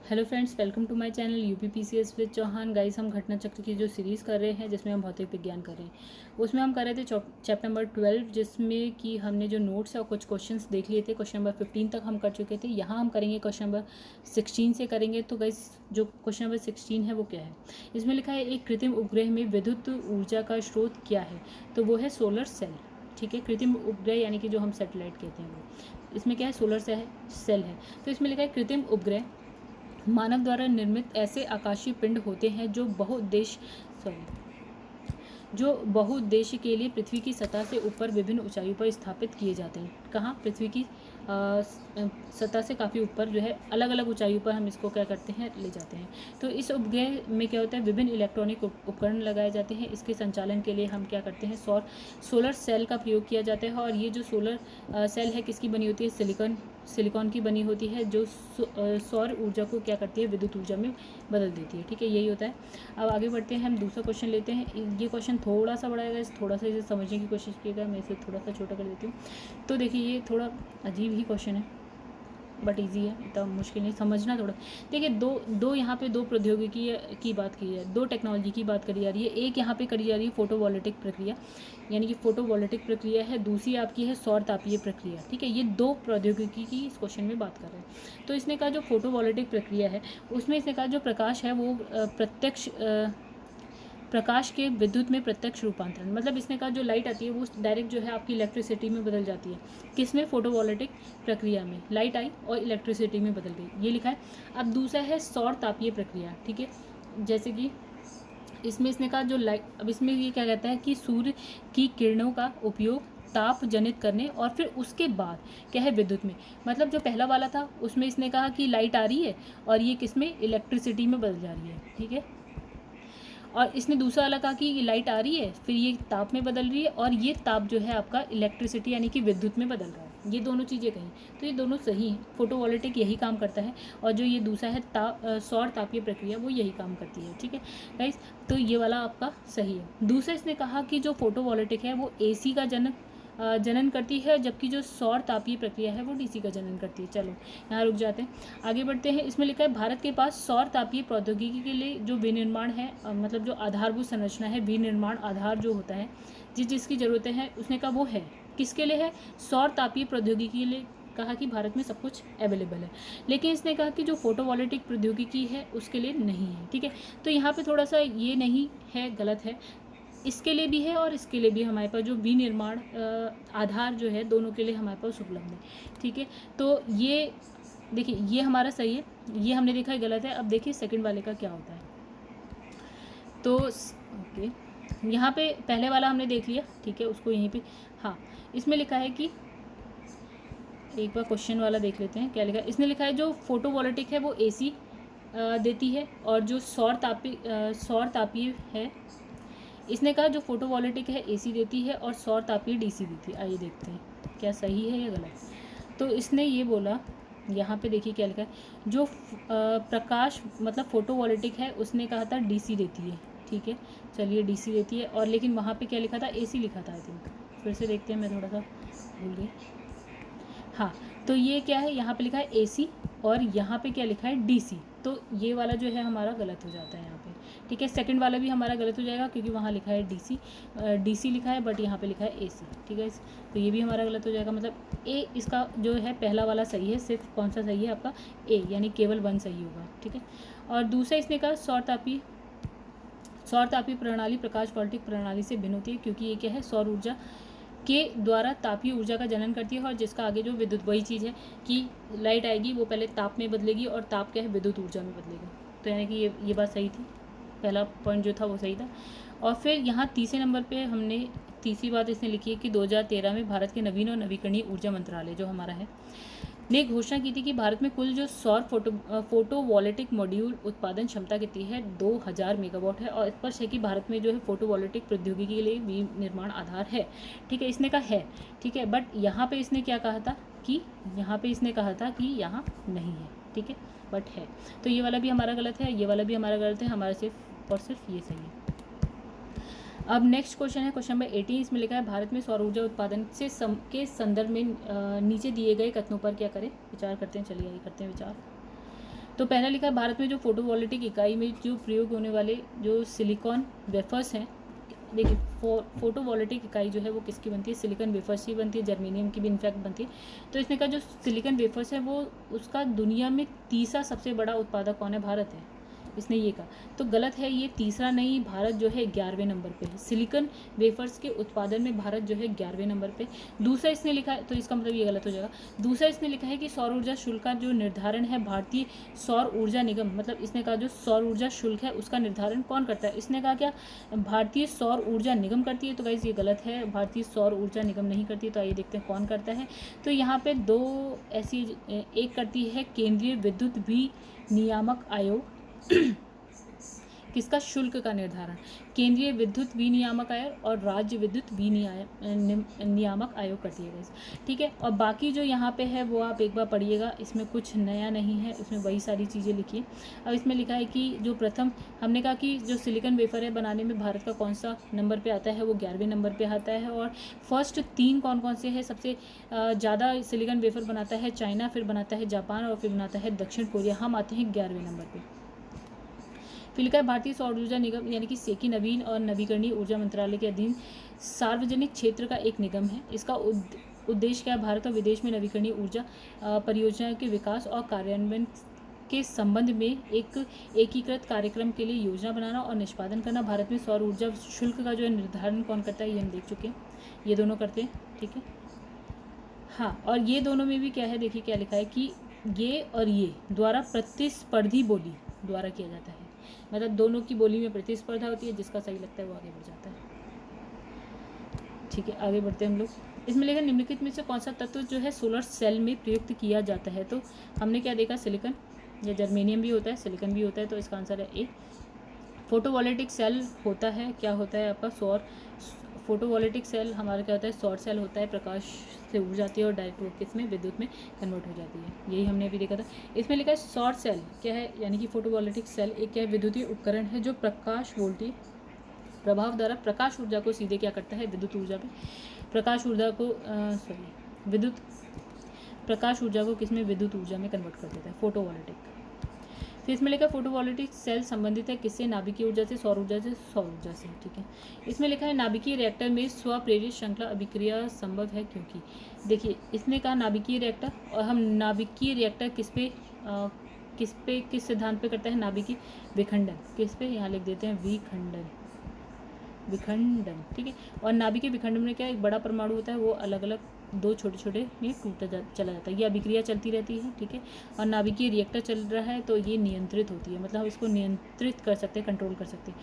Hello friends, welcome to my channel UPPCS with Chauhan. Guys, हम घटना चक्र की जो सीरीज़ कर रहे हैं जिसमें हम भौतिक विज्ञान कर रहे हैं, उसमें हम कर रहे थे चैप्टर नंबर 12, जिसमें कि हमने जो नोट्स है और कुछ क्वेश्चंस देख लिए थे। क्वेश्चन नंबर 15 तक हम कर चुके थे। यहाँ हम करेंगे क्वेश्चन नंबर 16 से करेंगे। तो गाइस, जो क्वेश्चन नंबर 16 है वो क्या है? इसमें लिखा है एक कृत्रिम उपग्रह में विद्युत ऊर्जा का स्रोत क्या है? तो वो है सोलर सेल। ठीक है, कृत्रिम उपग्रह यानी कि जो हम सैटेलाइट कहते हैं वो। इसमें क्या है? सोलर सेल है। तो इसमें लिखा है कृत्रिम उपग्रह मानव द्वारा निर्मित ऐसे आकाशीय पिंड होते हैं जो बहुउद्देश्य के लिए पृथ्वी की सतह से ऊपर विभिन्न ऊंचाइयों पर स्थापित किए जाते हैं। कहाँ? पृथ्वी की सतह से काफ़ी ऊपर जो है अलग अलग ऊंचाइयों पर हम इसको क्या करते हैं, ले जाते हैं। तो इस उपग्रह में क्या होता है, विभिन्न इलेक्ट्रॉनिक उपकरण लगाए जाते हैं। इसके संचालन के लिए हम क्या करते हैं, सोलर सेल का प्रयोग किया जाता है। और ये जो सोलर सेल है किसकी बनी होती है? सिलिकॉन की बनी होती है, जो सौर ऊर्जा को क्या करती है, विद्युत ऊर्जा में बदल देती है। ठीक है, यही होता है। अब आगे बढ़ते हैं, हम दूसरा क्वेश्चन लेते हैं। ये क्वेश्चन थोड़ा सा बड़ा है, थोड़ा सा इसे समझने की कोशिश कीजिएगा। मैं इसे थोड़ा सा छोटा कर देती हूँ। तो देखिए, ये थोड़ा अजीब ही क्वेश्चन है, बट इजी है, इतना मुश्किल नहीं, समझना थोड़ा। देखिए, दो यहाँ पे दो प्रौद्योगिकी की बात की है, दो टेक्नोलॉजी की बात करी जा रही है। एक यहाँ पे करी जा रही है फोटोवोल्टिक प्रक्रिया, यानी कि फोटोवोल्टिक प्रक्रिया है। दूसरी आपकी है सौर तापीय प्रक्रिया। ठीक है, ये दो प्रौद्योगिकी की इस क्वेश्चन में बात कर रहे हैं। तो इसने कहा जो फोटोवोल्टिक प्रक्रिया है उसमें इसने कहा जो प्रकाश है वो प्रकाश के विद्युत में प्रत्यक्ष रूपांतरण, मतलब इसने कहा जो लाइट आती है वो डायरेक्ट जो है आपकी इलेक्ट्रिसिटी में बदल जाती है। किसमें? फोटोवोल्टिक प्रक्रिया में। लाइट आई और इलेक्ट्रिसिटी में बदल गई, ये लिखा है। अब दूसरा है सौर तापीय प्रक्रिया। ठीक है, जैसे कि इसमें इसने कहा जो लाइट, अब इसमें ये क्या कहता है कि सूर्य की किरणों का उपयोग ताप जनित करने और फिर उसके बाद क्या है, विद्युत में। मतलब जो पहला वाला था उसमें इसने कहा कि लाइट आ रही है और ये किसमें, इलेक्ट्रिसिटी में बदल जा रही है। ठीक है, और इसने दूसरा वाला कहा कि लाइट आ रही है फिर ये ताप में बदल रही है और ये ताप जो है आपका इलेक्ट्रिसिटी यानी कि विद्युत में बदल रहा है। ये दोनों चीज़ें कहीं, तो ये दोनों सही हैं। फोटोवोल्टिक यही काम करता है और जो ये दूसरा है सौर तापीय प्रक्रिया, वो यही काम करती है। ठीक है गाइस, तो ये वाला आपका सही है। दूसरा इसने कहा कि जो फोटोवोल्टिक है वो एसी का जनन करती है, जबकि जो सौर तापीय प्रक्रिया है वो डीसी का जनन करती है। चलो यहाँ रुक जाते हैं, आगे बढ़ते हैं। इसमें लिखा है भारत के पास सौर तापीय प्रौद्योगिकी के लिए जो विनिर्माण है, मतलब जो आधारभूत संरचना है, विनिर्माण आधार जो होता है, जिसकी ज़रूरतें हैं, उसने कहा वो है। किसके लिए है? सौर तापीय प्रौद्योगिकी के लिए। कहा कि भारत में सब कुछ अवेलेबल है, लेकिन इसने कहा कि जो फोटोवोल्टिक प्रौद्योगिकी है उसके लिए नहीं है। ठीक है, तो यहाँ पे थोड़ा सा ये नहीं है, गलत है। इसके लिए भी है और इसके लिए भी हमारे पास जो विनिर्माण आधार जो है, दोनों के लिए हमारे पास उपलब्ध है। ठीक है, तो ये देखिए, ये हमारा सही है, ये हमने देखा है गलत है। अब देखिए सेकंड वाले का क्या होता है। तो ओके, यहाँ पे पहले वाला हमने देख लिया। ठीक है, उसको यहीं पे, हाँ, इसमें लिखा है कि एक बार क्वेश्चन वाला देख लेते हैं क्या लिखा है। इसने लिखा है जो फोटोवोल्टिक है वो एसी देती है और जो सौर तापीय है, इसने कहा जो फोटोवोल्टिक है एसी देती है और सौर तापीय डीसी देती है। आइए देखते हैं क्या सही है या गलत। तो इसने ये बोला, यहाँ पे देखिए क्या लिखा है, जो प्रकाश मतलब फोटोवोल्टिक है उसने कहा था डीसी देती है। ठीक है, चलिए डीसी देती है, और लेकिन वहाँ पे क्या लिखा था, एसी लिखा था। आई थिंक फिर से देखते हैं, मैं थोड़ा सा भूल गई। हाँ, तो ये क्या है, यहाँ पे लिखा है एसी और यहाँ पे क्या लिखा है, डीसी। तो ये वाला जो है हमारा गलत हो जाता है यहाँ पे। ठीक है, सेकंड वाला भी हमारा गलत हो जाएगा क्योंकि वहाँ लिखा है डीसी लिखा है, बट यहाँ पे लिखा है एसी। ठीक है, तो ये भी हमारा गलत हो जाएगा। मतलब ए इसका जो है पहला वाला सही है, सिर्फ कौन सा सही है आपका, ए, यानी केवल 1 सही होगा। ठीक है, और दूसरा इसने कहा सौर तापीय प्रणाली प्रकाश वोल्टिक प्रणाली से भिन्न होती है, क्योंकि ये क्या है, सौर ऊर्जा के द्वारा तापीय ऊर्जा का जनन करती है, और जिसका आगे जो विद्युत, वही चीज़ है कि लाइट आएगी वो पहले ताप में बदलेगी और ताप क्या है, विद्युत ऊर्जा में बदलेगा। तो यानी कि ये बात सही थी, पहला पॉइंट जो था वो सही था। और फिर यहाँ तीसरे नंबर पे हमने तीसरी बात इसने लिखी है कि 2013 में भारत के नवीन और नवीकरणीय ऊर्जा मंत्रालय जो हमारा है ने घोषणा की थी कि भारत में कुल जो सौर फोटोवोल्टिक मॉड्यूल उत्पादन क्षमता कितनी है, 2000 मेगावाट है। और स्पष्ट है कि भारत में जो है फोटोवोल्टिक प्रौद्योगिकी के लिए विनिर्माण आधार है। ठीक है, इसने कहा है। ठीक है, बट यहाँ पे इसने क्या कहा था कि यहाँ यहाँ नहीं है। ठीक है, बट है। तो ये वाला भी हमारा गलत है, ये वाला भी हमारा गलत है, हमारा सिर्फ और सिर्फ ये सही है। अब नेक्स्ट क्वेश्चन है क्वेश्चन नंबर 18। इसमें लिखा है भारत में सौर ऊर्जा उत्पादन के संदर्भ में नीचे दिए गए कथनों पर क्या करें, विचार करते हैं। चलिए आइए करते हैं विचार। तो पहला लिखा है भारत में जो फोटोवोल्टिक इकाई में जो प्रयोग होने वाले जो सिलिकॉन वेफर्स हैं, देखिए फोटोवोल्टिक इकाई जो है वो किसकी बनती है, सिलिकॉन वेफर्स की बनती है, जर्मेनियम की भी इनफैक्ट बनती है। तो इसमें का जो सिलिकॉन वेफर्स है वो उसका दुनिया में तीसरा सबसे बड़ा उत्पादक कौन है, भारत है, इसने ये कहा। तो गलत है, ये तीसरा नहीं, भारत जो है 11वें नंबर पे है। सिलिकॉन वेफर्स के उत्पादन में भारत जो है 11वें नंबर पे। दूसरा इसने लिखा है, तो इसका मतलब ये गलत हो जाएगा। दूसरा इसने लिखा है कि सौर ऊर्जा शुल्क का जो निर्धारण है भारतीय सौर ऊर्जा निगम, मतलब इसने कहा जो सौर ऊर्जा शुल्क है उसका निर्धारण कौन करता है, इसने कहा क्या भारतीय सौर ऊर्जा निगम करती है। तो गाइस ये गलत है, भारतीय सौर ऊर्जा निगम नहीं करती है। तो आइए देखते हैं कौन करता है। तो यहाँ पे दो ऐसी, एक करती है केंद्रीय विद्युत विनियामक आयोग किसका, शुल्क का निर्धारण, केंद्रीय विद्युत विनियामक आयोग और राज्य विद्युत नियामक आयोग करती है गाइस, ठीक है। और बाकी जो यहाँ पे है वो आप एक बार पढ़िएगा, इसमें कुछ नया नहीं है, इसमें वही सारी चीज़ें लिखी है। अब इसमें लिखा है कि जो प्रथम हमने कहा कि जो सिलिकॉन वेफर है बनाने में भारत का कौन सा नंबर पे आता है, वो 11वें नंबर पे आता है। और फर्स्ट 3 कौन कौन से हैं, सबसे ज़्यादा सिलिकॉन वेफर बनाता है चाइना, फिर बनाता है जापान और फिर बनाता है दक्षिण कोरिया। हम आते हैं 11वें नंबर पर। फिर लिखा है भारतीय सौर ऊर्जा निगम यानी कि सेकी नवीन और नवीकरणीय ऊर्जा मंत्रालय के अधीन सार्वजनिक क्षेत्र का एक निगम है। इसका उद्देश्य क्या है, भारत और विदेश में नवीकरणीय ऊर्जा परियोजनाओं के विकास और कार्यान्वयन के संबंध में एक एकीकृत कार्यक्रम के लिए योजना बनाना और निष्पादन करना। भारत में सौर ऊर्जा शुल्क का जो है निर्धारण कौन करता है, ये हम देख चुके हैं, ये दोनों करते हैं, ठीक है। हाँ, और ये दोनों में भी क्या है, देखिए क्या लिखा है कि ये और ये द्वारा प्रतिस्पर्धी बोली द्वारा किया जाता है, मतलब दोनों की बोली में प्रतिस्पर्धा होती है, जिसका सही लगता है वो आगे बढ़ जाता है, ठीक है। आगे बढ़ते हैं हम लोग। इसमें लेकर निम्नलिखित में से कौन सा तत्व जो है सोलर सेल में प्रयुक्त किया जाता है। तो हमने क्या देखा, सिलिकॉन या जर्मेनियम भी होता है, सिलिकॉन भी होता है, तो इसका आंसर है ए। फोटोवोल्टिक सेल होता है, क्या होता है आपका, सौर फोटोवोल्टिक सेल हमारा क्या होता है, सौर सेल होता है, प्रकाश से ऊर्जा आती है और डायरेक्ट रूप किसमें, विद्युत में कन्वर्ट हो जाती है, यही हमने अभी देखा था। इसमें लिखा है सौर सेल क्या है, यानी कि फोटोवोल्टिक सेल एक क्या है, विद्युतीय उपकरण है जो प्रकाश वोल्टेज प्रभाव द्वारा प्रकाश ऊर्जा को सीधे क्या करता है, विद्युत ऊर्जा पे प्रकाश ऊर्जा को प्रकाश ऊर्जा को किसमें, विद्युत ऊर्जा में कन्वर्ट कर देता है, फोटोवोल्टिक। फिर इसमें लिखा है फोटोवोल्टिक सेल संबंधित है किससे, नाभिकीय ऊर्जा से, सौर ऊर्जा से, सौर ऊर्जा से, ठीक है। इसमें लिखा है नाभिकीय रिएक्टर में स्वप्रेरित श्रृंखला अभिक्रिया संभव है क्योंकि, देखिए इसने कहा नाभिकीय रिएक्टर, और हम नाभिकीय रिएक्टर किस सिद्धांत पे करता है, नाभिकीय विखंडन, किस पे, यहाँ लिख देते हैं विखंडन, ठीक है। और नाभिकीय विखंडन में क्या, एक बड़ा परमाणु होता है, वो अलग अलग 2 छोटे छोटे में चला जाता है, ये अभिक्रिया चलती रहती है, ठीक है। और नाभिकीय रिएक्टर चल रहा है तो ये नियंत्रित होती है, मतलब हम इसको नियंत्रित कर सकते हैं, कंट्रोल कर सकते हैं,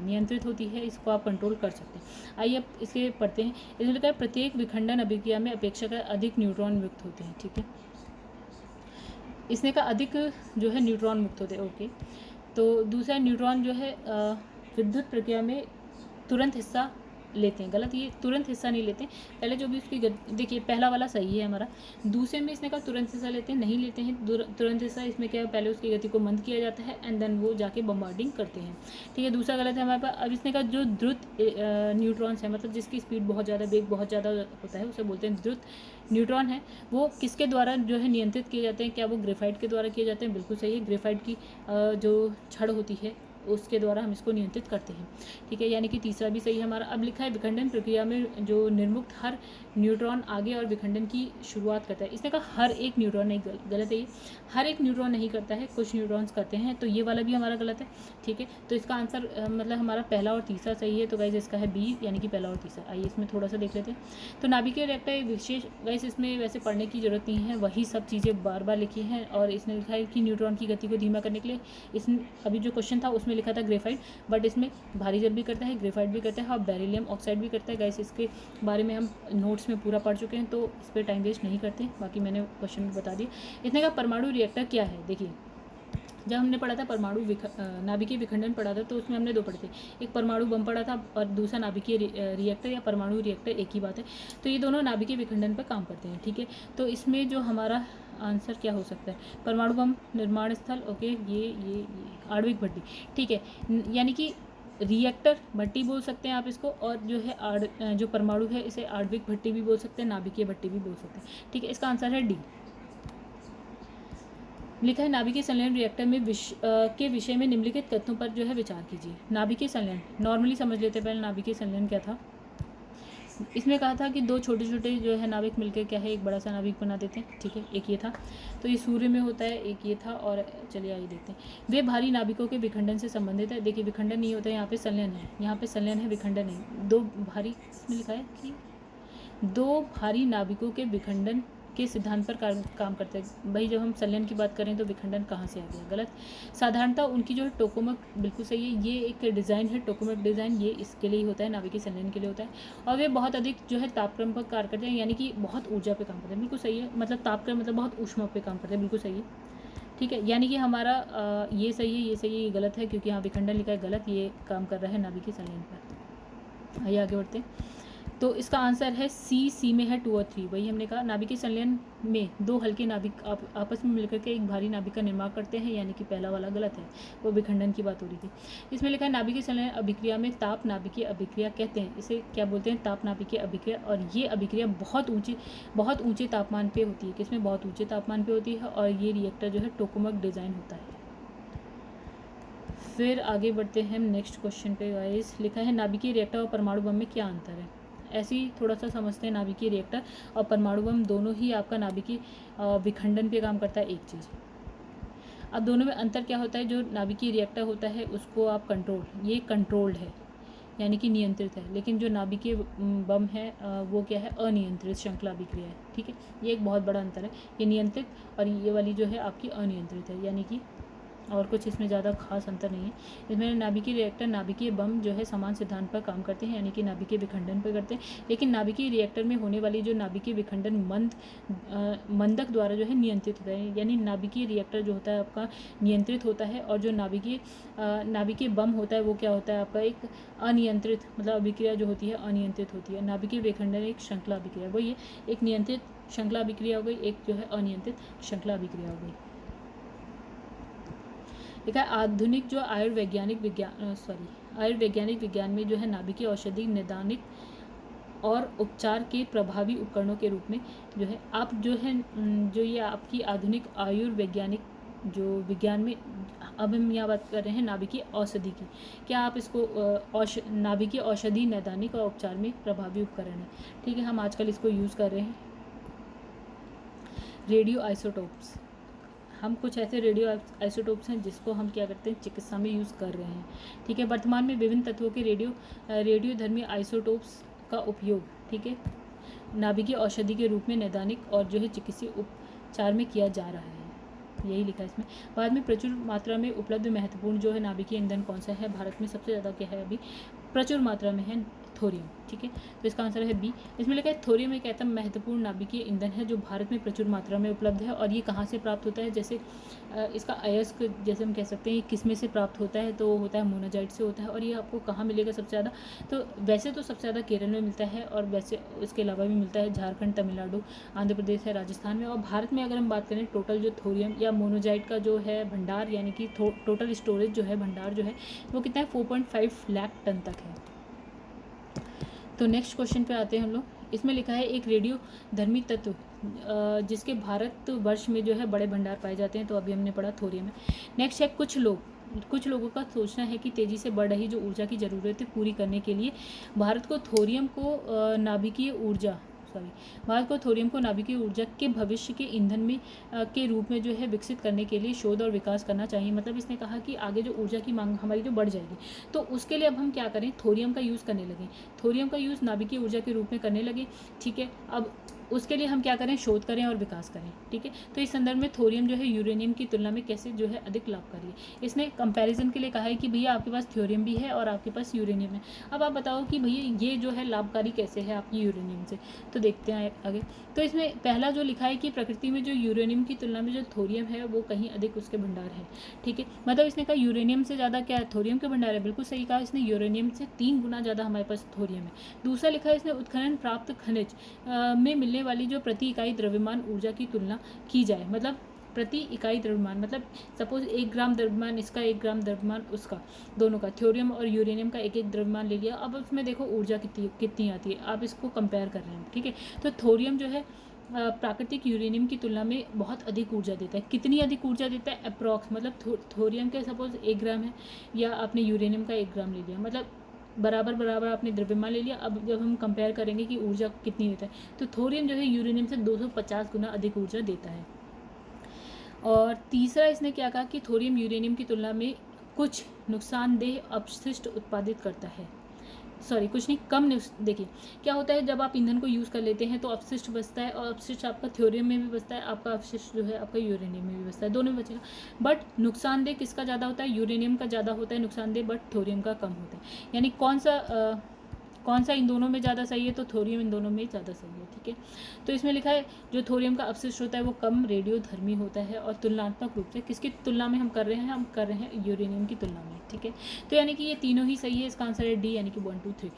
नियंत्रित होती है, इसको आप कंट्रोल कर सकते हैं। आइए अब इसके पढ़ते हैं। इसमें लिखा है प्रत्येक विखंडन अभिक्रिया में अपेक्षाकृत अधिक न्यूट्रॉन मुक्त होते हैं, ठीक है। इसने का अधिक जो है न्यूट्रॉन मुक्त होते हैं, ओके। तो दूसरा न्यूट्रॉन जो है विद्युत प्रक्रिया में तुरंत हिस्सा लेते हैं, गलत, ये तुरंत हिस्सा नहीं लेते हैं, पहले जो भी उसकी देखिए पहला वाला सही है हमारा। दूसरे में इसने कहा तुरंत हिस्सा लेते हैं, नहीं लेते हैं तुरंत हिस्सा, इसमें क्या है, पहले उसकी गति को मंद किया जाता है एंड देन वो जाके बम्बार्डिंग करते हैं, ठीक है। दूसरा गलत है हमारे पास। अब इसने कहा जो द्रुत न्यूट्रॉन्स है, मतलब जिसकी स्पीड बहुत ज़्यादा, वेग बहुत ज़्यादा होता है, उसे बोलते हैं द्रुत न्यूट्रॉन है, वो किसके द्वारा जो है नियंत्रित किए जाते हैं, क्या वो ग्रेफाइट के द्वारा किए जाते हैं, बिल्कुल सही है, ग्रेफाइट की जो छड़ होती है उसके द्वारा हम इसको नियंत्रित करते हैं, ठीक है, यानी कि तीसरा भी सही है हमारा। अब लिखा है विखंडन प्रक्रिया में जो निर्मुक्त हर न्यूट्रॉन आगे और विखंडन की शुरुआत करता है, इसने कहा हर एक न्यूट्रॉन, नहीं, गलत है ये, हर एक न्यूट्रॉन नहीं करता है, कुछ न्यूट्रॉन्स करते हैं, तो ये वाला भी हमारा गलत है, ठीक है। तो इसका आंसर मतलब हमारा पहला और तीसरा सही है, तो गाइस इसका है बी, यानी कि पहला और तीसरा। आइए इसमें थोड़ा सा देख लेते हैं। तो नाभिकीय रिएक्टर एक विशेष, गाइस इसमें वैसे पढ़ने की जरूरत नहीं है, वही सब चीज़ें बार बार लिखी हैं, और इसने लिखा है कि न्यूट्रॉन की गति को धीमा करने के लिए, इसमें अभी जो क्वेश्चन था उसमें लिखा था ग्रेफाइट, बट इसमें भारी जल भी करता है, ग्रेफाइट भी करता है, और बेरिलियम ऑक्साइड भी करता है। गाइस इसके बारे में हम नोट्स में पूरा पढ़ चुके हैं, तो इस पर टाइम वेस्ट नहीं करते, बाकी मैंने क्वेश्चन भी बता दिए। इसने कहा परमाणु रिएक्टर क्या है, देखिए जब हमने पढ़ा था परमाणु नाभिकीय विखंडन पढ़ा था, तो उसमें हमने 2 पढ़े थे, एक परमाणु बम पढ़ा था और दूसरा नाभिकीय रिएक्टर या परमाणु रिएक्टर, एक ही बात है। तो ये दोनों नाभिकीय विखंडन पर काम करते हैं, ठीक है। तो इसमें जो हमारा आंसर क्या हो सकता है, परमाणु बम निर्माण स्थल, ओके, ये आणविक भट्टी, ठीक है, यानी कि रिएक्टर भट्टी बोल सकते हैं आप इसको, और जो है जो परमाणु है इसे आणविक भट्टी भी बोल सकते हैं, नाभिकीय भट्टी भी बोल सकते हैं, ठीक है। इसका आंसर है डी। लिखा है नाभिकीय संलयन रिएक्टर में के विषय में निम्नलिखित तथ्यों पर जो है विचार कीजिए। नाभिकीय संलयन नॉर्मली समझ लेते हैं पहले नाभिकीय संलयन क्या था। इसमें कहा था कि दो छोटे छोटे जो है नाभिक मिलकर क्या है एक बड़ा सा नाभिक बना देते हैं, ठीक है। एक ये था, तो ये सूर्य में होता है, एक ये था, और चलिए आइए देखते हैं। वे भारी नाभिकों के विखंडन से संबंधित है। देखिए विखंडन नहीं होता है, यहाँ पे संलयन है, यहाँ पे संलयन है, विखंडन नहीं। दो भारी, इसमें लिखा है कि दो भारी नाभिकों के विखंडन के सिद्धांत पर काम करते हैं। भाई जब हम संलयन की बात करें तो विखंडन कहाँ से आ गया, गलत। साधारणतः उनकी जो है टोकोमक बिल्कुल सही है, ये एक डिज़ाइन है टोकोमक डिज़ाइन, ये इसके लिए ही होता है, नाभिकीय संलयन के लिए होता है। और वे बहुत अधिक जो है तापक्रम पर कार्य करते हैं, यानी कि बहुत ऊर्जा पे काम करते हैं, बिल्कुल सही है। मतलब तापक्रम मतलब बहुत ऊष्मा पे काम करते हैं, बिल्कुल सही है, ठीक है। यानी कि हमारा ये सही है, ये सही है, ये गलत है, क्योंकि यहाँ विखंडन लिखा है गलत, ये काम कर रहा है नाभिकीय संलयन पर। आइए आगे बढ़ते हैं। तो इसका आंसर है सी में है 2 और 3। वही हमने कहा नाभिकीय संलयन में दो हल्के नाभिक आपस में मिलकर के एक भारी नाभिक का निर्माण करते हैं, यानी कि पहला वाला गलत है, वो विखंडन की बात हो रही थी। इसमें लिखा है नाभिकीय संलयन अभिक्रिया में ताप नाभिकीय अभिक्रिया कहते हैं। इसे क्या बोलते हैं, ताप नाभिकीय अभिक्रिया। और ये अभिक्रिया बहुत ऊंचे तापमान पे होती है। किसमें, बहुत ऊंचे तापमान पे होती है। और ये रिएक्टर जो है टोकोमक डिज़ाइन होता है। फिर आगे बढ़ते हैं हम नेक्स्ट क्वेश्चन पे गाइस। लिखा है नाभिकीय रिएक्टर और परमाणु बम में क्या अंतर है। ऐसे ही थोड़ा सा समझते हैं। नाभिकीय रिएक्टर और परमाणु बम दोनों ही आपका नाभिकीय विखंडन पे काम करता है, एक चीज़। अब दोनों में अंतर क्या होता है, जो नाभिकीय रिएक्टर होता है उसको आप ये कंट्रोल्ड है, यानी कि नियंत्रित है। लेकिन जो नाभिकीय बम है वो क्या है, अनियंत्रित श्रृंखला अभिक्रिया है, ठीक है। ये एक बहुत बड़ा अंतर है, ये नियंत्रित और ये वाली जो है आपकी अनियंत्रित है, यानी कि और कुछ इसमें ज़्यादा खास अंतर नहीं है। इसमें नाभिकीय रिएक्टर नाभिकीय बम जो है समान सिद्धांत पर काम करते हैं, यानी कि नाभिकीय विखंडन पर करते हैं। लेकिन नाभिकीय रिएक्टर में होने वाली जो नाभिकीय विखंडन मंदक द्वारा जो है नियंत्रित होता है, यानी नाभिकीय रिएक्टर जो होता है आपका नियंत्रित होता है, और जो नाभिकीय बम होता है वो क्या होता है आपका एक अनियंत्रित, मतलब अभिक्रिया जो होती है अनियंत्रित होती है। नाभिकीय विखंडन एक श्रृंखला अभिक्रिया, वही एक नियंत्रित श्रृंखला अभिक्रिया हो गई, एक जो है अनियंत्रित श्रृंखला अभिक्रिया हो गई। देखा आधुनिक जो आयुर्वैज्ञानिक विज्ञान में जो है नाभिकीय औषधि निदानिक और उपचार के प्रभावी उपकरणों के रूप में जो है आप जो है जो ये आपकी आधुनिक आयुर्वैज्ञानिक जो विज्ञान में, अब हम यहाँ बात कर रहे हैं नाभिकीय औषधि की। क्या आप इसको नाभिकीय औषधि नैदानिक और उपचार में प्रभावी उपकरण है, ठीक है। हम आजकल इसको यूज़ कर रहे हैं। रेडियो आइसोटोप्स, हम कुछ ऐसे रेडियो आइसोटोप्स हैं जिसको हम क्या करते हैं, चिकित्सा में यूज़ कर रहे हैं, ठीक है। वर्तमान में विभिन्न तत्वों के रेडियोधर्मी आइसोटोप्स का उपयोग, ठीक है, नाभिकीय औषधि के रूप में नैदानिक और जो है चिकित्सीय उपचार में किया जा रहा है, यही लिखा है इसमें। भारत में प्रचुर मात्रा में उपलब्ध महत्वपूर्ण जो है नाभिकीय ईंधन कौन सा है। भारत में सबसे ज़्यादा क्या है, अभी प्रचुर मात्रा में है थोरियम, ठीक है। तो इसका आंसर है बी। इसमें लिखा है थोरियम एक ऐसा महत्वपूर्ण नाभिकीय ईंधन है जो भारत में प्रचुर मात्रा में उपलब्ध है। और ये कहाँ से प्राप्त होता है, जैसे इसका अयस्क जैसे हम कह सकते हैं, ये किस में से प्राप्त होता है, तो होता है मोनाजाइट से होता है। और ये आपको कहाँ मिलेगा सबसे ज़्यादा, तो वैसे तो सबसे ज़्यादा केरल में मिलता है, और वैसे इसके अलावा भी मिलता है झारखंड, तमिलनाडु, आंध्र प्रदेश है, राजस्थान में। और भारत में अगर हम बात करें टोटल जो थोरियम या मोनोजाइट का जो है भंडार, यानी कि टोटल स्टोरेज जो है भंडार जो है वो कितना है, 4.5 लाख टन तक है। तो नेक्स्ट क्वेश्चन पे आते हैं हम लोग। इसमें लिखा है एक रेडियोधर्मी तत्व जिसके भारत वर्ष में जो है बड़े भंडार पाए जाते हैं, तो अभी हमने पढ़ा थोरियम है। नेक्स्ट है कुछ लोगों का सोचना है कि तेज़ी से बढ़ रही जो ऊर्जा की ज़रूरत है पूरी करने के लिए भारत को थोरियम को नाभिकीय ऊर्जा के भविष्य के ईंधन में के रूप में जो है विकसित करने के लिए शोध और विकास करना चाहिए। मतलब इसने कहा कि आगे जो ऊर्जा की मांग हमारी जो बढ़ जाएगी, तो उसके लिए अब हम क्या करें, थोरियम का यूज़ करने लगे, थोरियम का यूज़ नाभिकीय ऊर्जा के रूप में करने लगे, ठीक है। अब उसके लिए हम क्या करें, शोध करें और विकास करें, ठीक है। तो इस संदर्भ में थोरियम जो है यूरेनियम की तुलना में कैसे जो है अधिक लाभकारी है। इसने कंपैरिजन के लिए कहा है कि भैया आपके पास थोरियम भी है और आपके पास यूरेनियम है। अब आप बताओ कि भैया ये जो है लाभकारी कैसे है आपकी यूरेनियम से, तो देखते हैं आगे। तो इसमें पहला जो लिखा है कि प्रकृति में जो यूरेनियम की तुलना में जो थोरियम है वो कहीं अधिक उसके भंडार है, ठीक है। मतलब इसने कहा यूरेनियम से ज़्यादा क्या है, थोरियम के भंडार है, बिल्कुल सही कहा इसने। यूरेनियम से 3 गुना ज़्यादा हमारे पास थोरियम है। दूसरा लिखा है इसने उत्खनन प्राप्त खनिज में मिलने वाली जो प्रति इकाई द्रव्यमान ऊर्जा की तुलना की जाए। मतलब प्रति इकाई द्रव्यमान, मतलब सपोज 1 ग्राम द्रव्यमान इसका, 1 ग्राम द्रव्यमान उसका, दोनों का, थोरियम और यूरेनियम का 1 द्रव्यमान ले लिया। अब उसमें देखो ऊर्जा कितनी आती है, आप इसको कंपेयर कर रहे हैं, ठीक है। तो थोरियम जो है प्राकृतिक यूरेनियम की तुलना में बहुत अधिक ऊर्जा देता है। कितनी अधिक ऊर्जा देता है? अप्रॉक्स, मतलब थोरियम के सपोज 1 ग्राम है या आपने यूरेनियम का 1 ग्राम ले लिया, मतलब बराबर बराबर आपने द्रव्यमान ले लिया। अब जब हम कंपेयर करेंगे कि ऊर्जा कितनी देता है, तो थोरियम जो है यूरेनियम से 250 गुना अधिक ऊर्जा देता है। और तीसरा इसने क्या कहा कि थोरियम यूरेनियम की तुलना में कुछ नुकसानदेह अपशिष्ट उत्पादित करता है। सॉरी, कुछ नहीं, कम देखिए क्या होता है, जब आप ईंधन को यूज़ कर लेते हैं तो अपशिष्ट बचता है, और अपशिष्ट आपका थ्योरियम में भी बचता है, आपका अपशिष्ट जो है आपका यूरेनियम में भी बचता है, दोनों में बचेगा। बट नुकसानदेह किसका ज़्यादा होता है? यूरेनियम का ज़्यादा होता है नुकसानदेह, बट थोरियम का कम होता है। यानी कौन सा इन दोनों में ज़्यादा सही है? तो थोरियम इन दोनों में ज़्यादा सही है। ठीक है, तो इसमें लिखा है जो थोरियम का अपशिष्ट होता है वो कम रेडियोधर्मी होता है, और तुलनात्मक रूप से किसकी तुलना में हम कर रहे हैं? हम कर रहे हैं यूरेनियम की तुलना में। ठीक है, तो यानी कि ये तीनों ही सही है। इसका आंसर है डी, यानी कि 1 2 3।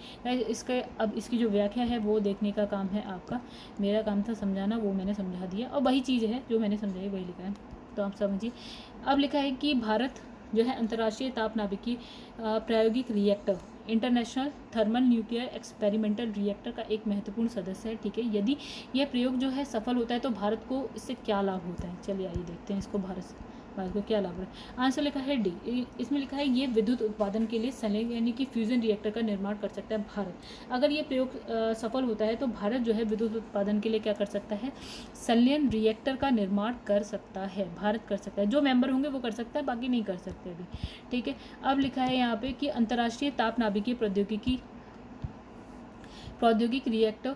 इसका अब इसकी जो व्याख्या है वो देखने का काम है आपका, मेरा काम था समझाना, वो मैंने समझा दिया, और वही चीज़ है जो मैंने समझाई वही लिखा है, तो आप समझिए। अब लिखा है कि भारत जो है अंतर्राष्ट्रीय तापनाभिकी प्रायोगिक reactor, international thermal nuclear experimental reactor का एक महत्वपूर्ण सदस्य है। ठीक है, यदि यह प्रयोग जो है सफल होता है तो भारत को इससे क्या लाभ होता है? चलिए आइए देखते हैं इसको, भारत को क्या लाभ है। आंसर लिखा है डी। इसमें लिखा है ये विद्युत उत्पादन के लिए संलयन यानी कि फ्यूजन रिएक्टर का निर्माण कर सकता है भारत। अगर ये प्रयोग सफल होता है तो भारत जो है विद्युत उत्पादन के लिए क्या कर सकता है? संलयन रिएक्टर का निर्माण कर सकता है, भारत कर सकता है। जो मेंबर होंगे वो कर सकता है, बाकी नहीं कर सकते अभी। ठीक है, अब लिखा है यहाँ पे कि अंतर्राष्ट्रीय तापनाभिकीय प्रौद्योगिक रिएक्टर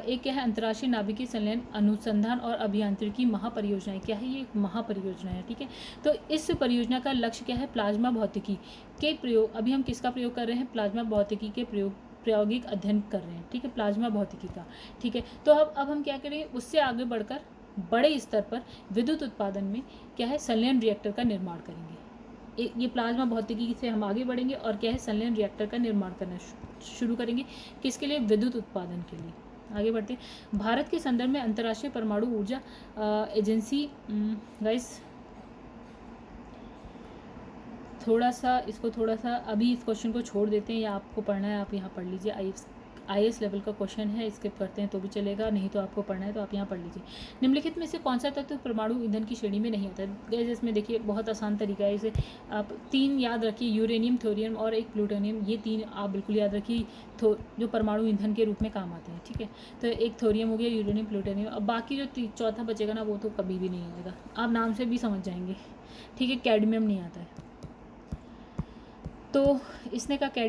एक क्या है? अंतर्राष्ट्रीय नाभिकीय संलयन अनुसंधान और अभियांत्रिकी महापरियोजना। क्या है? ये एक महापरियोजना है। ठीक है, तो इस परियोजना का लक्ष्य क्या है? प्लाज्मा भौतिकी के प्रयोग, अभी हम किसका प्रयोग कर रहे हैं? प्लाज्मा भौतिकी के प्रायोगिक अध्ययन कर रहे हैं। ठीक है, प्लाज्मा भौतिकी का। ठीक है, तो अब हम क्या करेंगे? उससे आगे बढ़कर बड़े स्तर पर विद्युत उत्पादन में क्या है? संलयन रिएक्टर का निर्माण करेंगे। ये प्लाज्मा भौतिकी से हम आगे बढ़ेंगे और क्या है? संलयन रिएक्टर का निर्माण करना शुरू करेंगे। किसके लिए? विद्युत उत्पादन के लिए। आगे बढ़ते हैं। भारत के संदर्भ में अंतर्राष्ट्रीय परमाणु ऊर्जा एजेंसी, गाइस थोड़ा सा अभी इस क्वेश्चन को छोड़ देते हैं, या आपको पढ़ना है आप यहाँ पढ़ लीजिए। IAS लेवल का क्वेश्चन है, स्किप करते हैं तो भी चलेगा, नहीं तो आपको पढ़ना है तो आप यहाँ पढ़ लीजिए। निम्नलिखित में से कौन सा तत्व परमाणु ईंधन की श्रेणी में नहीं होता है? गैस इसमें देखिए बहुत आसान तरीका है, इसे आप 3 याद रखिए, यूरेनियम, थोरियम और एक प्लूटोनियम। ये 3 आप बिल्कुल याद रखिए जो परमाणु ईंधन के रूप में काम आते हैं। ठीक है, तो एक थोरियम हो गया, यूरेनियम, प्लूटोनियम। अब बाकी जो चौथा बचेगा ना, वो तो कभी भी नहीं आएगा, आप नाम से भी समझ जाएंगे। ठीक है, कैडमियम नहीं आता है, तो इसने का कैडमियम